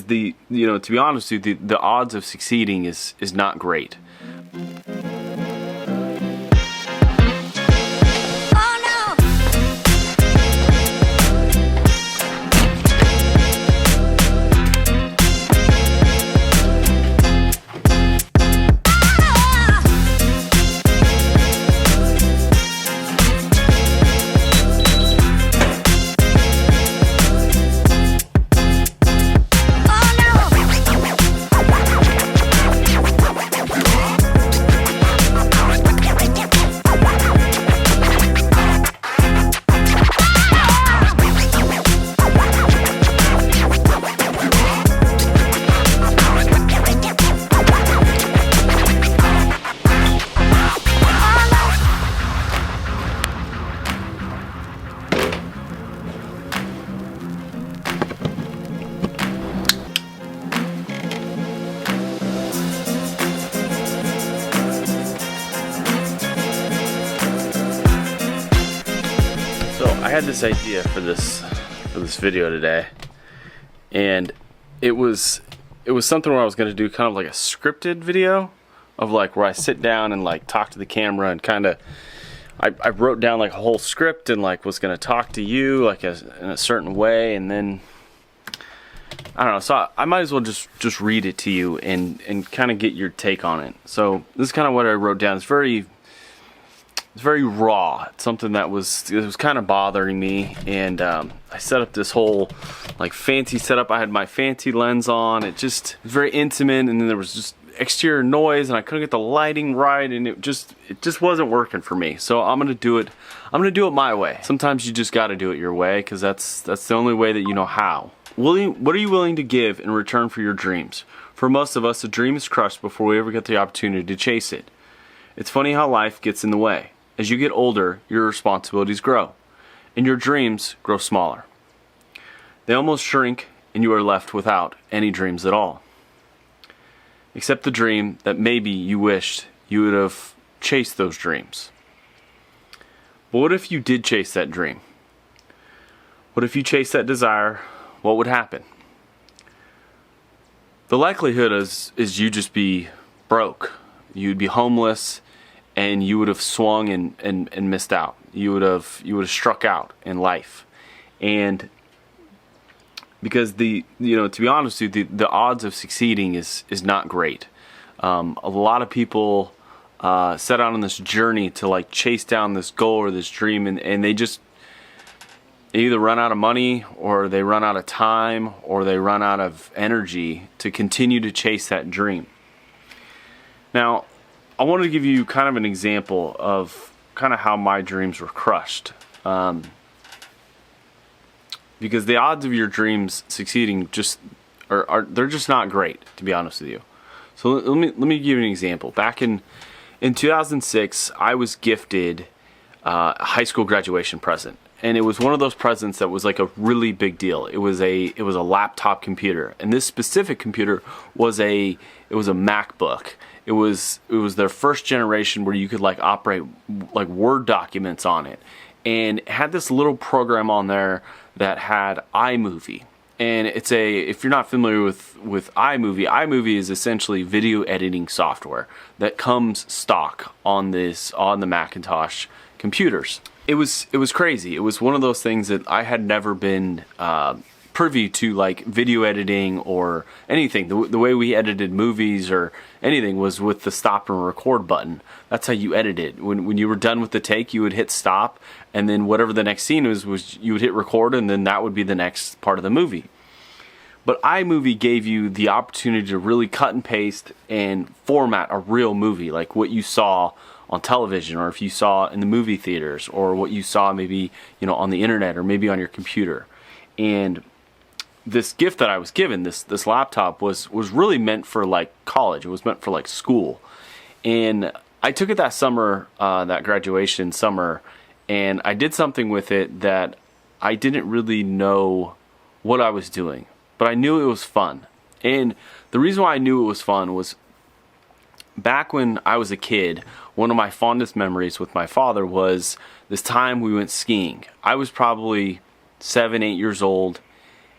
To be honest with you, the odds of succeeding is not great. I had this idea for this video today, and it was something where I was going to do kind of like a scripted video of like where I sit down and like talk to the camera and kind of I wrote down like a whole script and like was going to talk to you like in a certain way, and then I don't know, so I might as well just read it to you and kind of get your take on it. So this is kind of what I wrote down. It's very raw. It's something that was kind of bothering me, and I set up this whole like fancy setup. I had my fancy lens on. It was very intimate, and then there was just exterior noise, and I couldn't get the lighting right, and it just wasn't working for me. So I'm gonna do it my way. Sometimes you just got to do it your way, because that's the only way that you know how. What are you willing to give in return for your dreams? For most of us, a dream is crushed before we ever get the opportunity to chase it. It's funny how life gets in the way. As you get older, your responsibilities grow, and your dreams grow smaller. They almost shrink, and you are left without any dreams at all. Except the dream that maybe you wished you would have chased those dreams. But what if you did chase that dream? What if you chased that desire? What would happen? The likelihood is you'd just be broke. You'd be homeless, and you would have swung and missed out. You would have struck out in life. And because to be honest with you, the odds of succeeding is not great. A lot of people set out on this journey to like chase down this goal or this dream, and they either run out of money, or they run out of time, or they run out of energy to continue to chase that dream. Now, I wanted to give you kind of an example of kind of how my dreams were crushed. Because the odds of your dreams succeeding they're just not great, to be honest with you. So let me give you an example. Back in 2006, I was gifted a high school graduation present. And it was one of those presents that was like a really big deal. It was a laptop computer, and this specific computer was a MacBook. It was their first generation where you could like operate like Word documents on it, and it had this little program on there that had iMovie. And if you're not familiar with iMovie is essentially video editing software that comes stock on the Macintosh computers. It was crazy. It was one of those things that I had never been privy to, like video editing or anything. The way we edited movies or anything was with the stop and record button. That's how you edited. When you were done with the take, you would hit stop, and then whatever the next scene was you would hit record, and then that would be the next part of the movie. But iMovie gave you the opportunity to really cut and paste and format a real movie, like what you saw on television, or if you saw in the movie theaters, or what you saw maybe on the internet, or maybe on your computer. And this gift that I was given, this laptop, was really meant for like college. It was meant for like school. And I took it that summer, that graduation summer, and I did something with it that I didn't really know what I was doing, but I knew it was fun. And the reason why I knew it was fun was back when I was a kid, one of my fondest memories with my father was this time we went skiing. I was probably 7, 8 years old,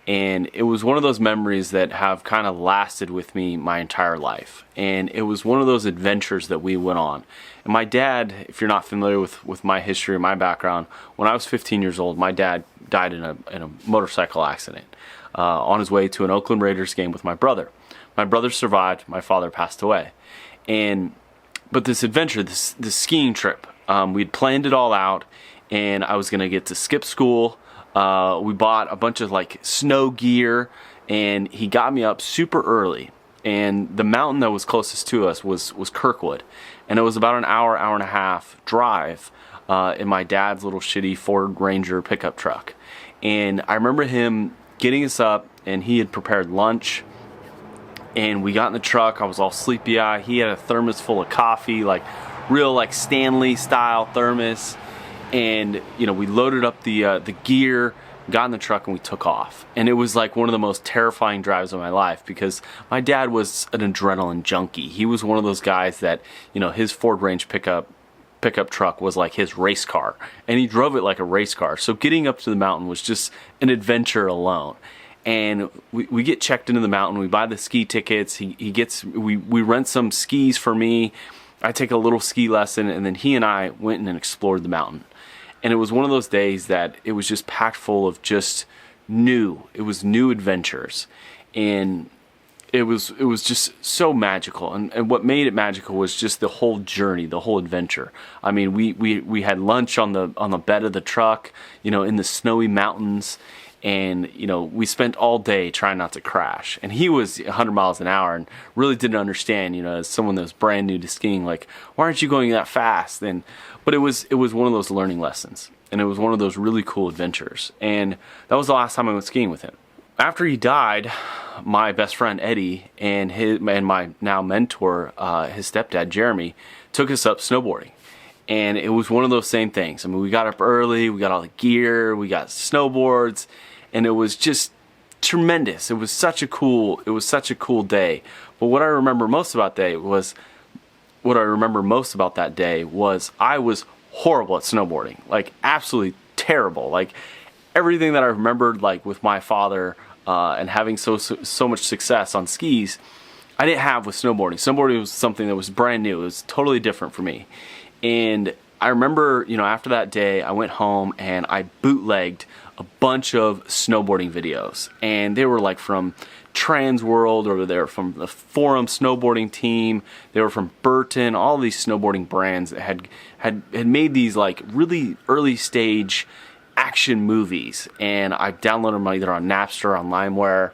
And it was one of those memories that have kind of lasted with me my entire life. And it was one of those adventures that we went on. And my dad, if you're not familiar with my history or my background, when I was 15 years old, my dad died in a motorcycle accident on his way to an Oakland Raiders game with my brother. My brother survived. My father passed away. But this adventure, this skiing trip, we'd planned it all out, and I was going to get to skip school. We bought a bunch of like snow gear, and he got me up super early. And the mountain that was closest to us was Kirkwood, and it was about an hour and a half drive in my dad's little shitty Ford Ranger pickup truck. And I remember him getting us up, and he had prepared lunch. And we got in the truck. I was all sleepy-eyed. He had a thermos full of coffee, like real like Stanley style thermos. And we loaded up the gear, got in the truck, and we took off. And it was like one of the most terrifying drives of my life, because my dad was an adrenaline junkie. He was one of those guys that his Ford Range pickup truck was like his race car, and he drove it like a race car. So getting up to the mountain was just an adventure alone. And we get checked into the mountain. We buy the ski tickets. We rent some skis for me. I take a little ski lesson, and then he and I went and explored the mountain. And it was one of those days that it was just packed full of just new adventures. And it was just so magical. And what made it magical was just the whole journey, the whole adventure. I mean, we had lunch on the bed of the truck, in the snowy mountains. And, we spent all day trying not to crash. And he was 100 miles an hour and really didn't understand, as someone that was brand new to skiing, like, why aren't you going that fast? But it was one of those learning lessons. And it was one of those really cool adventures. And that was the last time I went skiing with him. After he died, my best friend Eddie and my now mentor, his stepdad Jeremy, took us up snowboarding. And it was one of those same things. I mean, we got up early, we got all the gear, we got snowboards, and it was just tremendous. It was such a cool day. But what I remember most about that day was I was horrible at snowboarding, like absolutely terrible. Like everything that I remembered, like with my father and having so much success on skis, I didn't have with snowboarding. Snowboarding was something that was brand new. It was totally different for me. And I remember, after that day, I went home and I bootlegged a bunch of snowboarding videos. And they were like from Trans World, or they were from the Forum snowboarding team. They were from Burton, all these snowboarding brands that had made these like really early stage action movies. And I downloaded them either on Napster or on LimeWire.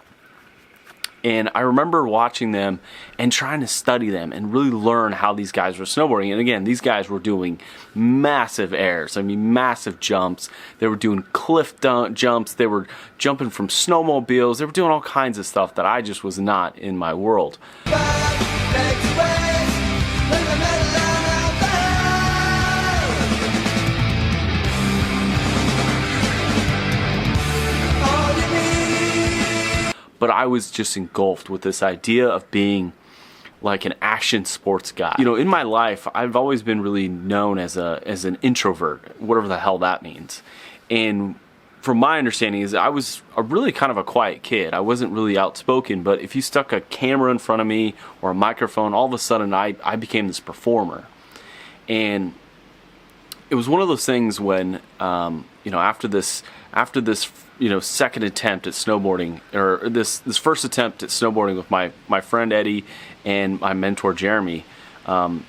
And I remember watching them and trying to study them and really learn how these guys were snowboarding. And again, these guys were doing massive airs. I mean, massive jumps. They were doing cliff jumps. They were jumping from snowmobiles. They were doing all kinds of stuff that I just was not in my world. But I was just engulfed with this idea of being like an action sports guy. In my life, I've always been really known as an introvert, whatever the hell that means. And from my understanding is I was a really kind of a quiet kid. I wasn't really outspoken, but if you stuck a camera in front of me or a microphone, all of a sudden I became this performer. And it was one of those things when, after this second attempt at snowboarding, or this first attempt at snowboarding with my friend Eddie and my mentor Jeremy, I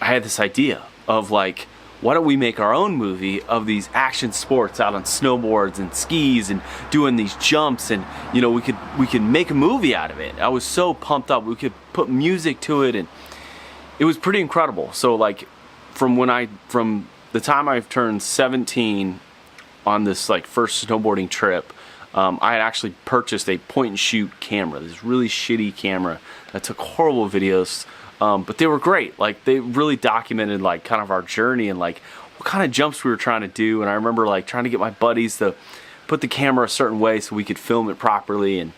had this idea of like, why don't we make our own movie of these action sports out on snowboards and skis and doing these jumps, and we could make a movie out of it. I was so pumped up. We could put music to it, and it was pretty incredible. So like from the time I've turned 17 on this like first snowboarding trip, I had actually purchased a point and shoot camera, this really shitty camera that took horrible videos, but they were great. Like they really documented like kind of our journey and like what kind of jumps we were trying to do. And I remember like trying to get my buddies to put the camera a certain way so we could film it properly.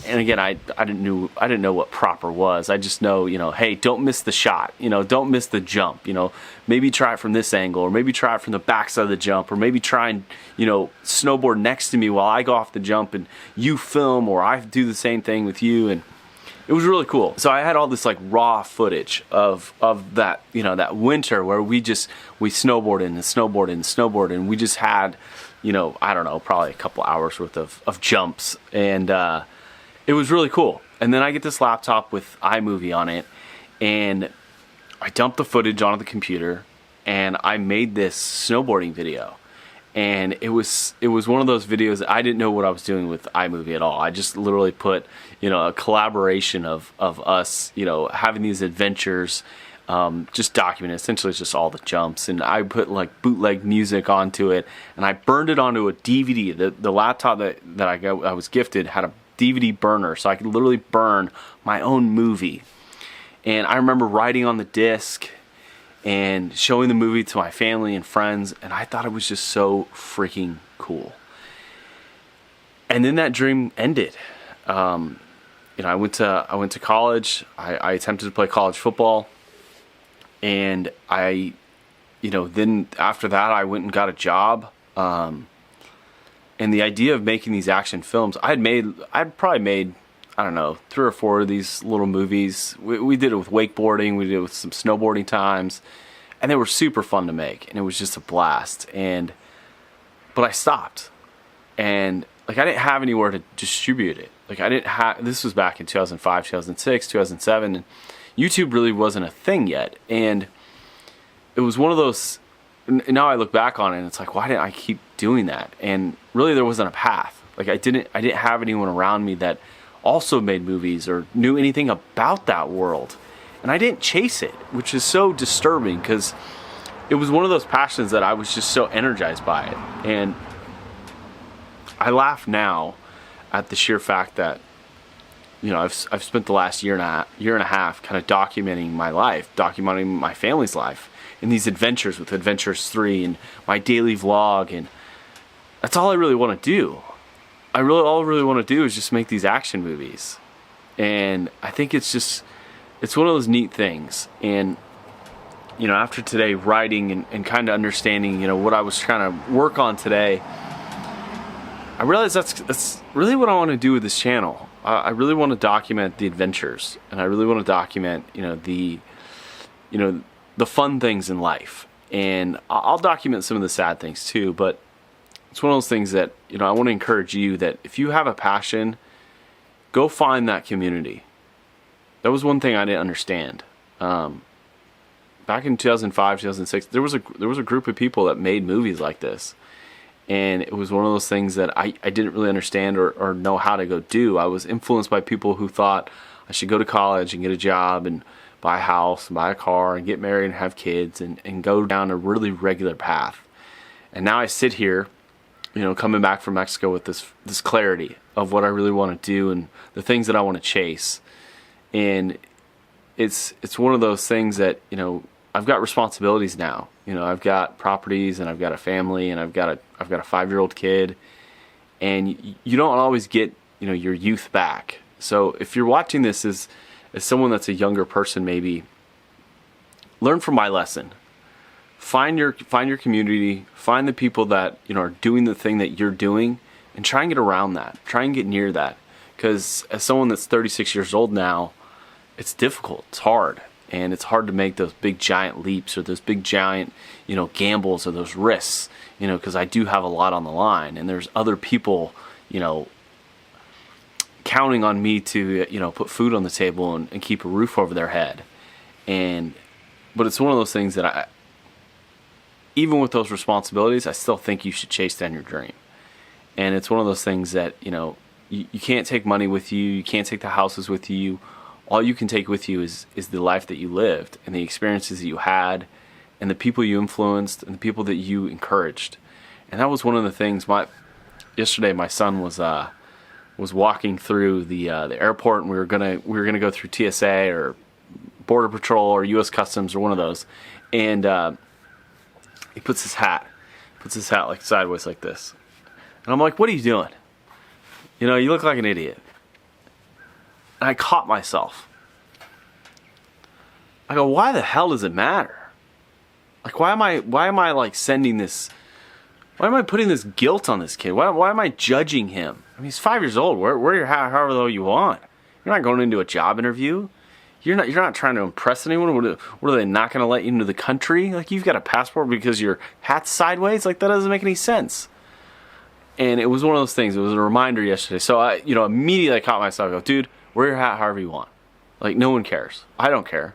and again, I didn't know what proper was. I just know, hey, don't miss the shot. Don't miss the jump. Maybe try it from this angle, or maybe try it from the backside of the jump, or maybe try and snowboard next to me while I go off the jump and you film, or I do the same thing with you. And it was really cool. So I had all this like raw footage of that, that winter where we snowboarded and snowboarded and snowboarded, and we just had, I don't know, probably a couple hours worth of jumps, and it was really cool. And then I get this laptop with iMovie on it, and I dumped the footage onto the computer, and I made this snowboarding video. And it was one of those videos that I didn't know what I was doing with iMovie at all. I just literally put, a collaboration of us, having these adventures, just documented. Essentially, it's just all the jumps. And I put like bootleg music onto it, and I burned it onto a DVD. The laptop that I was gifted had a DVD burner, so I could literally burn my own movie. And I remember writing on the disc and showing the movie to my family and friends, and I thought it was just so freaking cool. And then that dream ended. I went to college. I attempted to play college football, and then after that I went and got a job. And the idea of making these action films, I'd probably made, I don't know, 3 or 4 of these little movies. We did it with wakeboarding, we did it with some snowboarding times, and they were super fun to make, and it was just a blast. But I stopped, and like I didn't have anywhere to distribute it. Like this was back in 2005, 2006, 2007, and YouTube really wasn't a thing yet. And it was one of those, now I look back on it and it's like, why didn't I keep doing that? And really there wasn't a path. Like I didn't have anyone around me that also made movies or knew anything about that world. And I didn't chase it, which is so disturbing, because it was one of those passions that I was just so energized by it. And I laugh now at the sheer fact that, I've spent the last year and a half kind of documenting my life, documenting my family's life in these adventures with Adventurous 3 and my daily vlog, and that's all I really want to do. All I really want to do is just make these action movies. And I think it's one of those neat things. And after today, writing and kind of understanding what I was trying to work on today, I realized that's really what I want to do with this channel. I really want to document the adventures, and I really want to document the fun things in life. And I'll document some of the sad things too, but it's one of those things that I want to encourage you, that if you have a passion, go find that community. That was one thing I didn't understand. Back in 2005, 2006, there was a group of people that made movies like this. And it was one of those things that I didn't really understand or know how to go do. I was influenced by people who thought I should go to college and get a job and buy a house and buy a car and get married and have kids and go down a really regular path. And now I sit here, coming back from Mexico with this clarity of what I really want to do and the things that I want to chase. And it's one of those things that, I've got responsibilities now. I've got properties, and I've got a family, and I've got a 5-year-old kid, and you don't always get your youth back. So if you're watching this as someone that's a younger person, maybe learn from my lesson. Find your community, find the people that are doing the thing that you're doing, and try and get around that. Try and get near that, because as someone that's 36 years old now, it's difficult. It's hard. And it's hard to make those big giant leaps or those big giant, gambles or those risks, because I do have a lot on the line, and there's other people, counting on me to, put food on the table and keep a roof over their head. But it's one of those things that even with those responsibilities, I still think you should chase down your dream. And it's one of those things that, you can't take money with you. You can't take the houses with you. All you can take with you is the life that you lived, and the experiences that you had, and the people you influenced, and the people that you encouraged. And that was one of the things. Yesterday, my son was walking through the airport, and we were gonna go through TSA or Border Patrol or U.S. Customs or one of those, and he puts his hat like sideways like this, and I'm like, "What are you doing? You look like an idiot." And I caught myself. I go, why the hell does it matter? Like, why am I like sending this? Why am I putting this guilt on this kid? Why am I judging him? I mean, he's 5 years old. Wear your hat however the hell you want. You're not going into a job interview. You're not trying to impress anyone. What are they not going to let you into the country? Like, you've got a passport because your hat's sideways? Like, that doesn't make any sense. And it was one of those things. It was a reminder yesterday. So I, immediately I caught myself. I go, dude, wear your hat however you want. Like, no one cares. I don't care.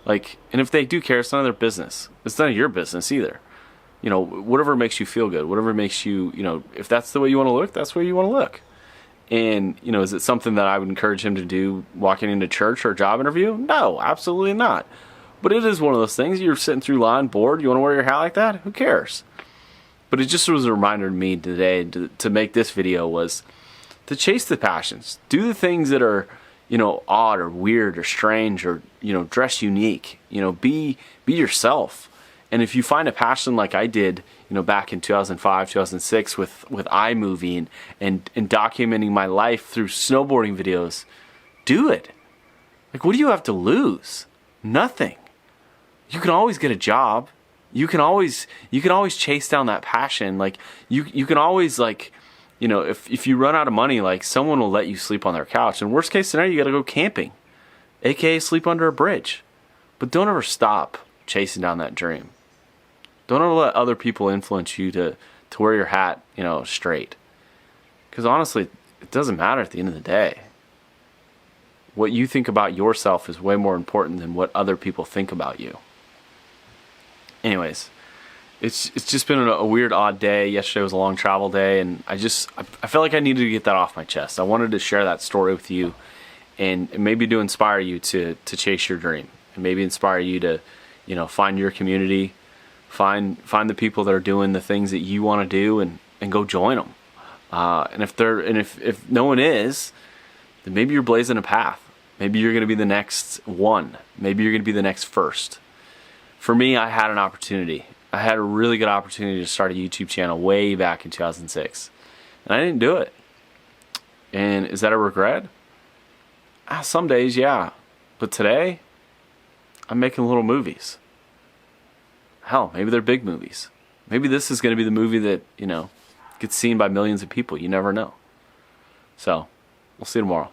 Like, and if they do care, it's none of their business. It's none of your business either. Whatever makes you feel good, whatever makes you, if that's the way you want to look, that's the way you want to look. And, is it something that I would encourage him to do walking into church or a job interview? No, absolutely not. But it is one of those things. You're sitting through line, bored, you want to wear your hat like that? Who cares? But it just was a reminder to me today to make this video was to chase the passions. Do the things that are, odd or weird or strange or, dress unique. Be yourself. And if you find a passion like I did, back in 2005, 2006 with iMovie and documenting my life through snowboarding videos, do it. Like, what do you have to lose? Nothing. You can always get a job. You can always chase down that passion. Like, you can always, like, if you run out of money, like, someone will let you sleep on their couch. And worst case scenario, you got to go camping, aka sleep under a bridge. But don't ever stop chasing down that dream. Don't ever let other people influence you to wear your hat, straight. Because honestly, it doesn't matter at the end of the day. What you think about yourself is way more important than what other people think about you. Anyways, it's just been a weird, odd day. Yesterday was a long travel day, and I felt like I needed to get that off my chest. I wanted to share that story with you, and maybe to inspire you to chase your dream, and maybe inspire you to, find your community, find the people that are doing the things that you want to do, and go join them. And if no one is, then maybe you're blazing a path. Maybe you're going to be the next one. Maybe you're going to be the next first. For me, I had an opportunity. I had a really good opportunity to start a YouTube channel way back in 2006. And I didn't do it. And is that a regret? Some days, yeah. But today, I'm making little movies. Hell, maybe they're big movies. Maybe this is going to be the movie that, gets seen by millions of people. You never know. So, we'll see you tomorrow.